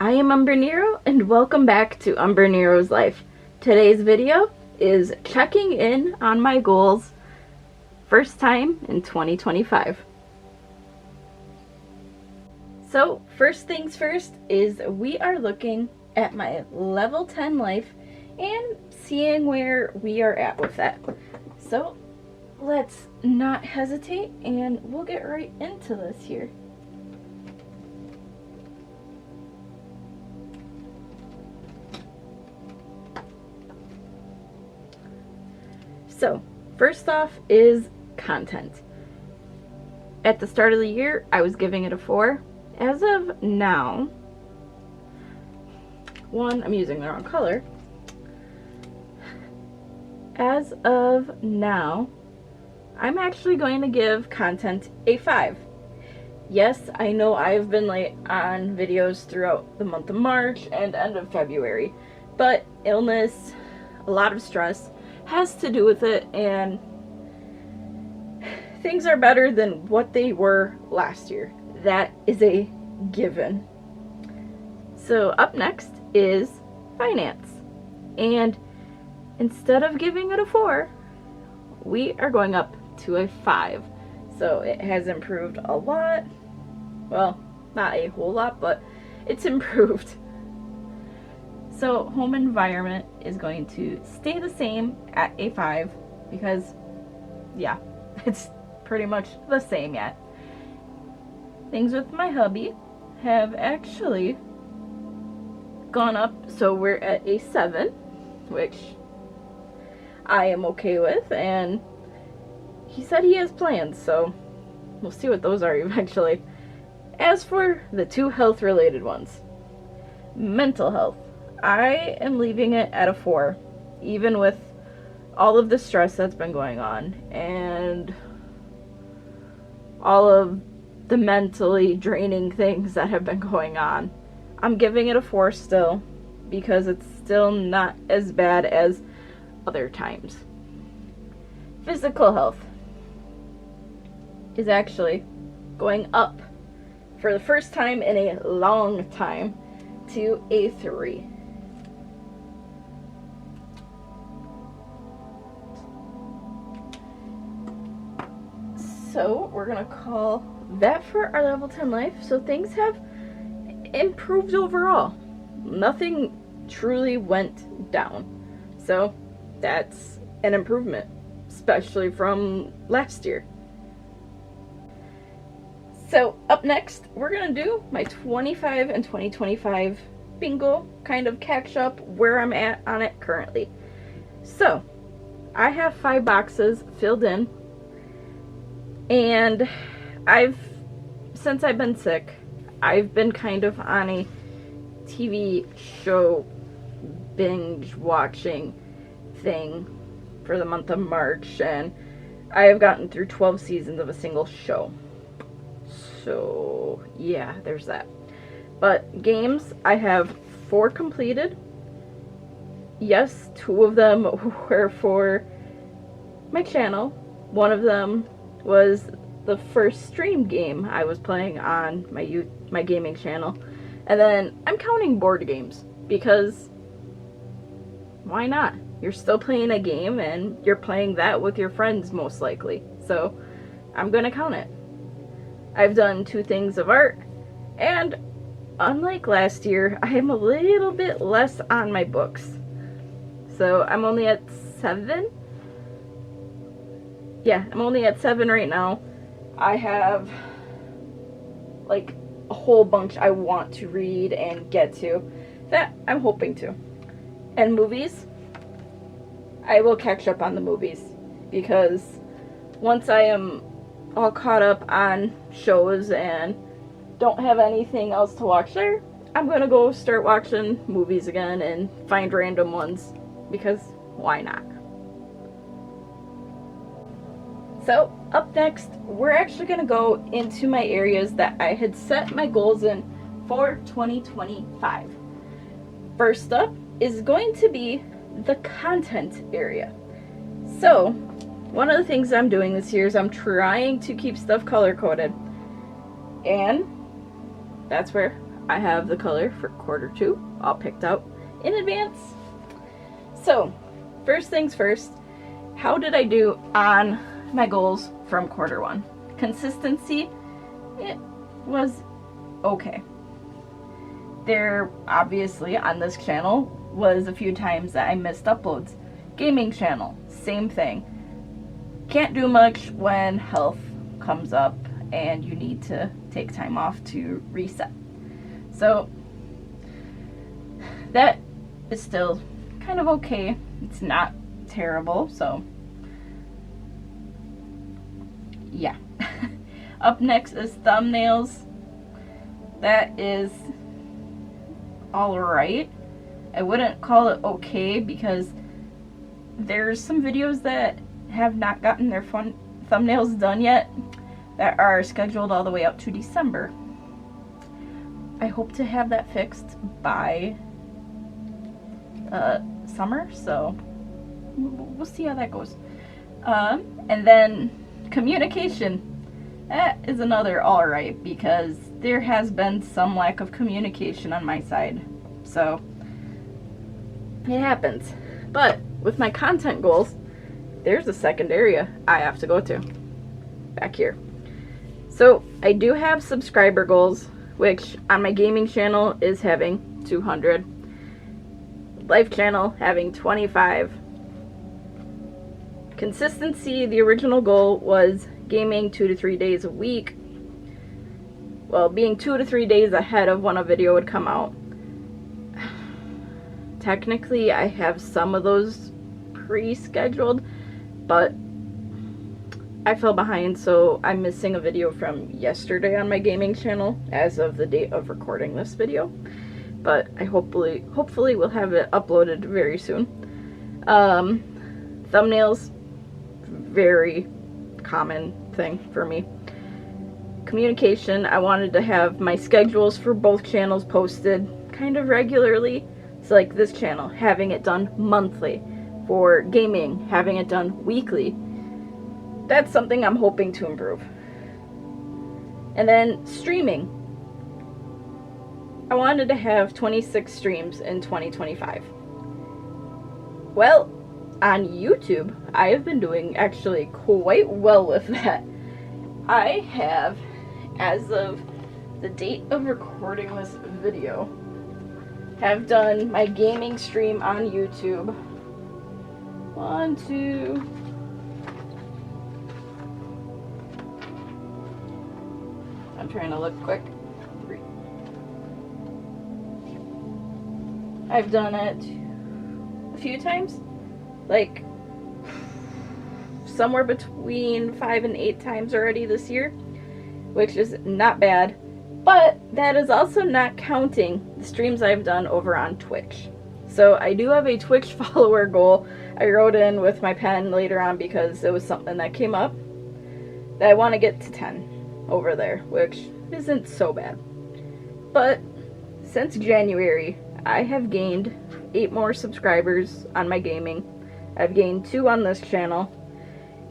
I am Umbrenero and welcome back to Umbrenero's Life. Today's video is checking in on my goals first time in 2025. So first things first is we are looking at my level 10 life and seeing where we are at with that. So let's not hesitate and we'll get right into this here. So, first off is content. At the start of the year, I was giving it a 4. As of now, I'm using the wrong color. As of now, I'm actually going to give content a 5. Yes, I know I've been late on videos throughout the month of March and end of February, but illness, a lot of stress, has to do with it, and things are better than what they were last year. That is a given. So up next is finance, and instead of giving it a 4, we are going up to a 5. So it has improved a lot. Well, not a whole lot, but it's improved. So home environment is going to stay the same at a 5 because, yeah, it's pretty much the same yet. Things with my hubby have actually gone up, so we're at a 7, which I am okay with, and he said he has plans, so we'll see what those are eventually. As for the 2 health-related ones, mental health, I am leaving it at a 4, even with all of the stress that's been going on and all of the mentally draining things that have been going on. I'm giving it a 4 still because it's still not as bad as other times. Physical health is actually going up for the first time in a long time to a 3. So we're gonna call that for our level 10 life. So things have improved overall. Nothing truly went down. So that's an improvement, especially from last year. So up next, we're gonna do my 25 and 2025 bingo, kind of catch up where I'm at on it currently. So I have 5 boxes filled in. And since I've been sick, I've been kind of on a TV show binge watching thing for the month of March, and I have gotten through 12 seasons of a single show. So yeah, there's that. But games, I have 4 completed. Yes, 2 of them were for my channel. One of them was the first stream game I was playing on my gaming channel. And then I'm counting board games because why not? You're still playing a game and you're playing that with your friends most likely. So I'm gonna count it. I've done 2 things of art, and unlike last year, I am a little bit less on my books. So I'm only at 7. Yeah, I'm only at 7 right now. I have like a whole bunch I want to read and get to that I'm hoping to. And movies, I will catch up on the movies because once I am all caught up on shows and don't have anything else to watch there, I'm gonna go start watching movies again and find random ones because why not? So up next, we're actually going to go into my areas that I had set my goals in for 2025. First up is going to be the content area. So one of the things I'm doing this year is I'm trying to keep stuff color coded, and that's where I have the color for Q2 all picked out in advance. So, first things first, how did I do on my goals from Q1? Consistency, it was okay. There, obviously, on this channel was a few times that I missed uploads. Gaming channel, same thing. Can't do much when health comes up and you need to take time off to reset. So, that is still kind of okay. It's not terrible, so yeah. Up next is thumbnails. That is alright. I wouldn't call it okay because there's some videos that have not gotten their thumbnails done yet that are scheduled all the way up to December. I hope to have that fixed by summer, so we'll see how that goes. And then communication. That is another alright because there has been some lack of communication on my side. So it happens. But with my content goals, there's a second area I have to go to. Back here. So I do have subscriber goals, which on my gaming channel is having 200. Life channel having 25. Consistency, the original goal was gaming 2 to 3 days a week. Well, being 2 to 3 days ahead of when a video would come out. Technically, I have some of those pre-scheduled, but I fell behind, so I'm missing a video from yesterday on my gaming channel as of the date of recording this video. But I hopefully will have it uploaded very soon. Thumbnails, very common thing for me. Communication, I wanted to have my schedules for both channels posted kind of regularly. So like this channel, having it done monthly. For gaming, having it done weekly. That's something I'm hoping to improve. And then streaming. I wanted to have 26 streams in 2025. Well, on YouTube, I have been doing actually quite well with that. I have, as of the date of recording this video, have done my gaming stream on YouTube. 1, 2... I'm trying to look quick. 3. I've done it a few times. Like, somewhere between 5 and 8 times already this year. Which is not bad. But that is also not counting the streams I've done over on Twitch. So I do have a Twitch follower goal I wrote in with my pen later on because it was something that came up. That I want to get to 10 over there, which isn't so bad. But since January, I have gained 8 more subscribers on my gaming. I've gained 2 on this channel.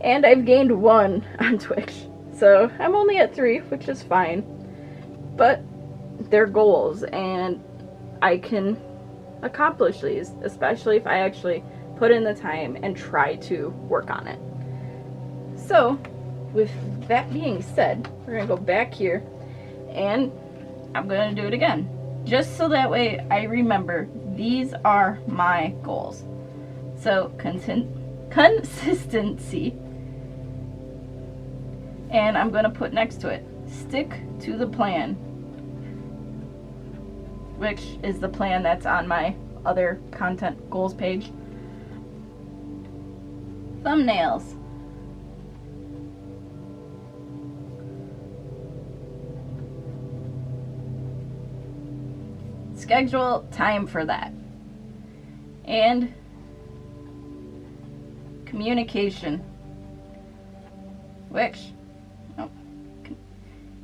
And I've gained 1 on Twitch. So I'm only at 3, which is fine. But they're goals, and I can accomplish these, especially if I actually put in the time and try to work on it. So, with that being said, we're going to go back here, and I'm going to do it again. Just so that way I remember, these are my goals. So, consistency, and I'm going to put next to it, stick to the plan, which is the plan that's on my other content goals page. Thumbnails. Schedule time for that. And communication, which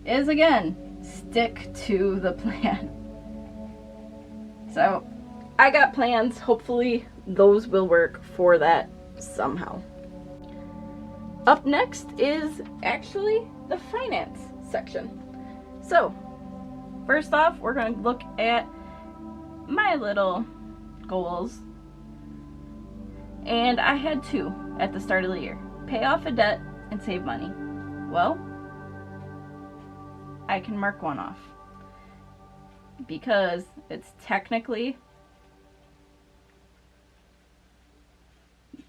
is again, stick to the plan. So I got plans. Hopefully those will work for that somehow. Up next is actually the finance section. So first off, we're going to look at my little goals. And I had two at the start of the year. Pay off a debt and save money. Well, I can mark one off because it's technically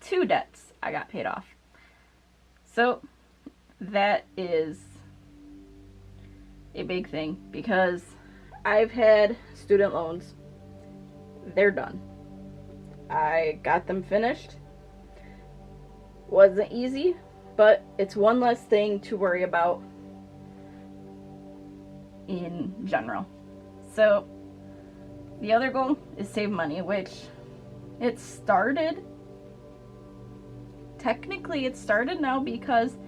two debts I got paid off. So that is a big thing because I've had student loans. They're done. I got them finished. Wasn't easy, but it's one less thing to worry about in general. So the other goal is save money, which it started. Technically it started now because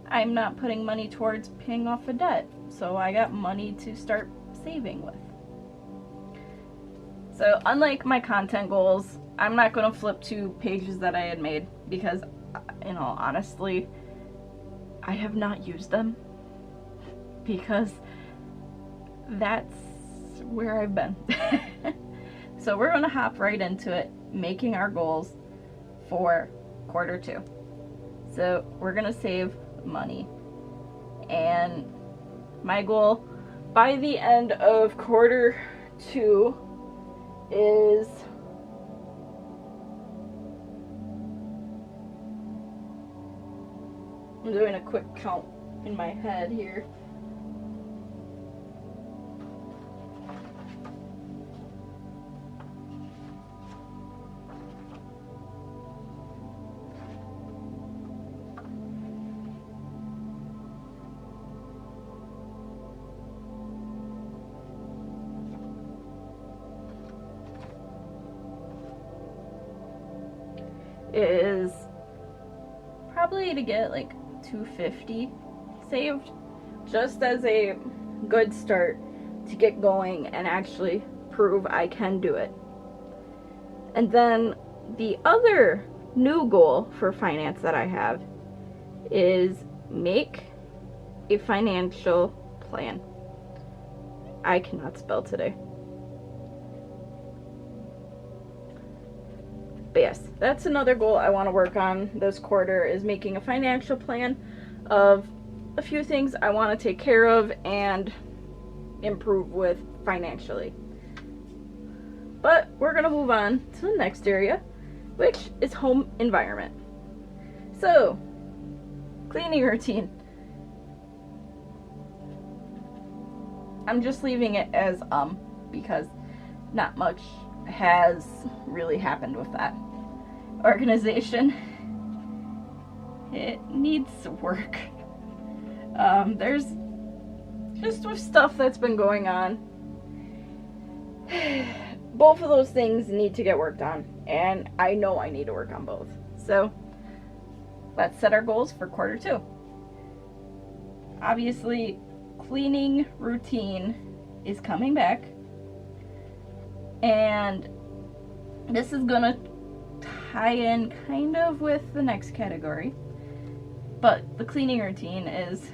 I'm not putting money towards paying off a debt. So I got money to start saving with. So unlike my content goals, I'm not going to flip to pages that I had made because, you know, honestly, I have not used them because that's where I've been. So we're going to hop right into it, making our goals for quarter two. So we're going to save money. And my goal by the end of quarter two is I'm doing a quick count in my head here. Is probably to get like $250 saved just as a good start to get going and actually prove I can do it. And then the other new goal for finance that I have is make a financial plan. I cannot spell today. But yes, that's another goal I want to work on this quarter, is making a financial plan of a few things I want to take care of and improve with financially. But we're going to move on to the next area, which is home environment. So, cleaning routine. I'm just leaving it as because not much has really happened with that. Organization, it needs work. There's just with stuff that's been going on, both of those things need to get worked on, and I know I need to work on both. So let's set our goals for quarter two. Obviously, cleaning routine is coming back. And this is gonna tie in kind of with the next category. But the cleaning routine is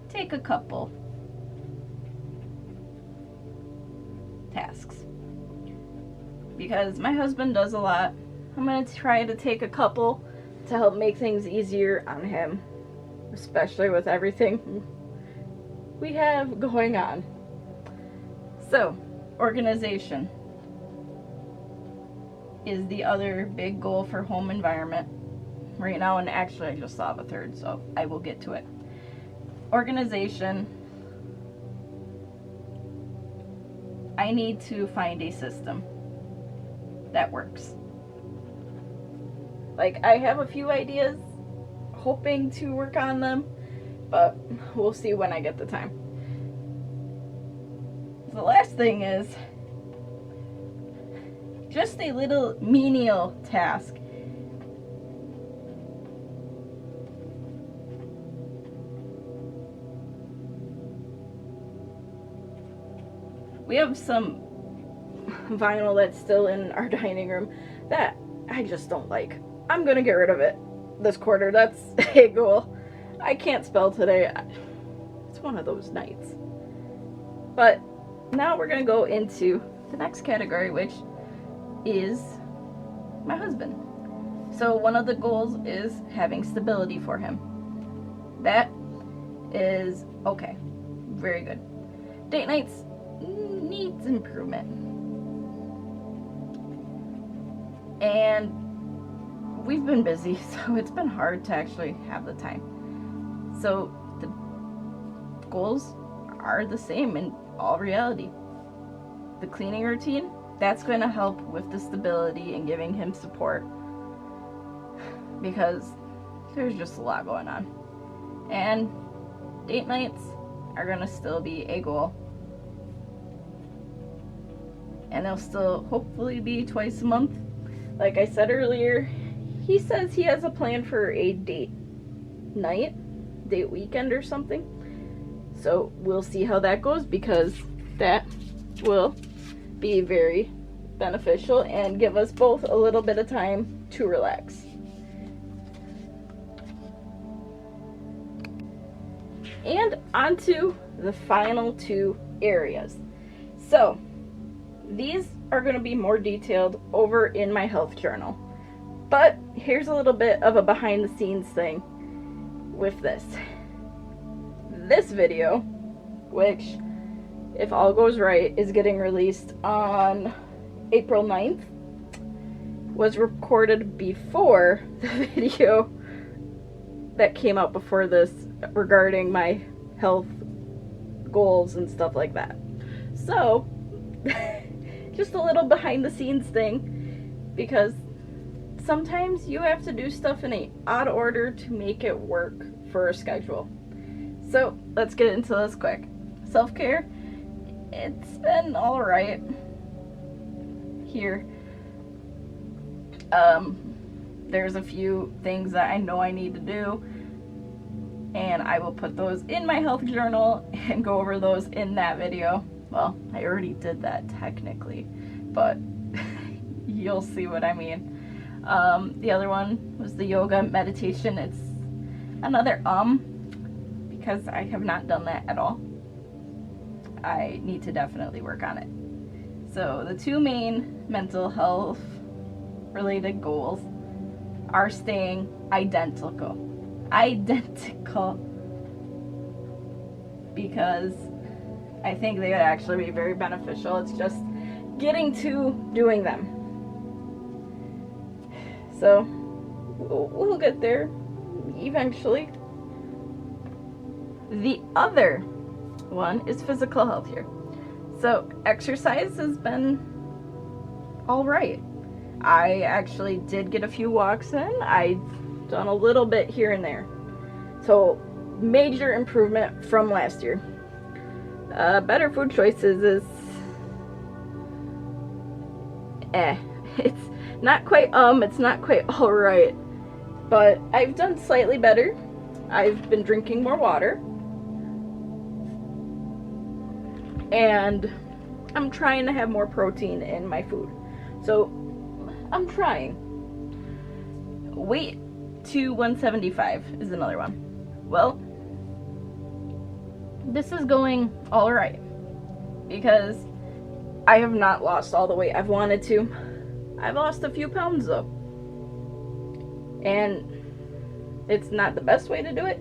take a couple tasks. Because my husband does a lot. I'm gonna try to take a couple to help make things easier on him. Especially with everything we have going on. So, organization is the other big goal for home environment right now, and actually I just thought of a third, so I will get to it. Organization, I need to find a system that works. Like, I have a few ideas, hoping to work on them, but we'll see when I get the time. The last thing is just a little menial task. We have some vinyl that's still in our dining room that I just don't like. I'm gonna get rid of it this quarter. That's a goal. I can't spell today. it's one of those nights. But now we're going to go into the next category, which is my husband. So one of the goals is having stability for him. That is okay. Very good. Date nights needs improvement. And we've been busy, so it's been hard to actually have the time. So the goals are the same in all reality. The cleaning routine, that's going to help with the stability and giving him support, because there's just a lot going on. And date nights are going to still be a goal. And they'll still hopefully be twice a month. Like I said earlier, he says he has a plan for a date night, date weekend or something. So we'll see how that goes, because that will be very beneficial and give us both a little bit of time to relax. And onto the final two areas. So these are going to be more detailed over in my health journal. But here's a little bit of a behind the scenes thing with this. This video, which, if all goes right, is getting released on April 9th, was recorded before the video that came out before this regarding my health goals and stuff like that. So, just a little behind the scenes thing, because sometimes you have to do stuff in an odd order to make it work for a schedule. So let's get into this quick. Self-care, it's been alright here. There's a few things that I know I need to do, and I will put those in my health journal and go over those in that video. Well, I already did that technically, but you'll see what I mean. The other one was the yoga meditation. It's another because I have not done that at all. I need to definitely work on it. So the two main mental health related goals are staying identical, because I think they would actually be very beneficial. It's just getting to doing them. So we'll get there eventually. The other one is physical health here. So exercise has been all right. I actually did get a few walks in. I've done a little bit here and there. So major improvement from last year. Better food choices is it's not quite it's not quite all right, but I've done slightly better. I've been drinking more water, and I'm trying to have more protein in my food. So I'm trying. Weight to 175 is another one. Well, this is going all right, because I have not lost all the weight I've wanted to. I've lost a few pounds though, and it's not the best way to do it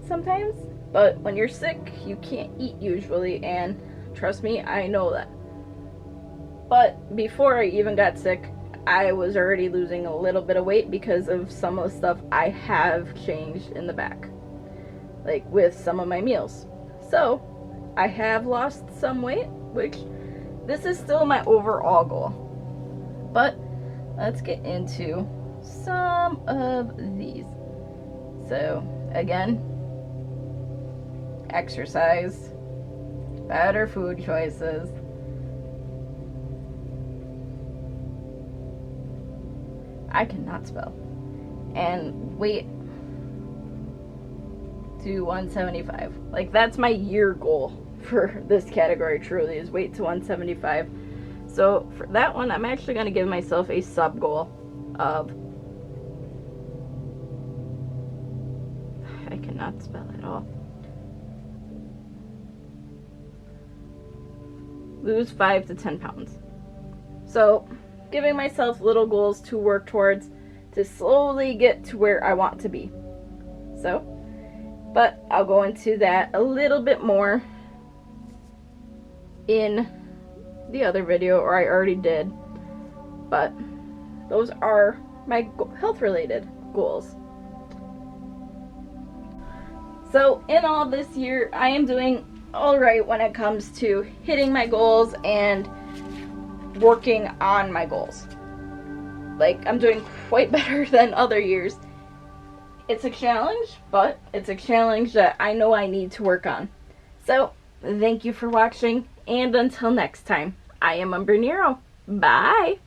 sometimes, but when you're sick you can't eat usually, and trust me, I know that. But before I even got sick, I was already losing a little bit of weight because of some of the stuff I have changed in the back, like with some of my meals. So I have lost some weight, which this is still my overall goal. But let's get into some of these. So again, exercise, better food choices, I cannot spell, and weight to 175. Like, that's my year goal for this category, truly, is weight to 175. So for that one, I'm actually going to give myself a sub goal of, I cannot spell at all, lose 5 to 10 pounds. So giving myself little goals to work towards to slowly get to where I want to be. So, but I'll go into that a little bit more in the other video, or I already did. But those are my health related goals. So in all this year, I am doing all right when it comes to hitting my goals and working on my goals. Like, I'm doing quite better than other years. It's a challenge, but it's a challenge that I know I need to work on. So, thank you for watching, and until next time, I am Umbrenero. Bye!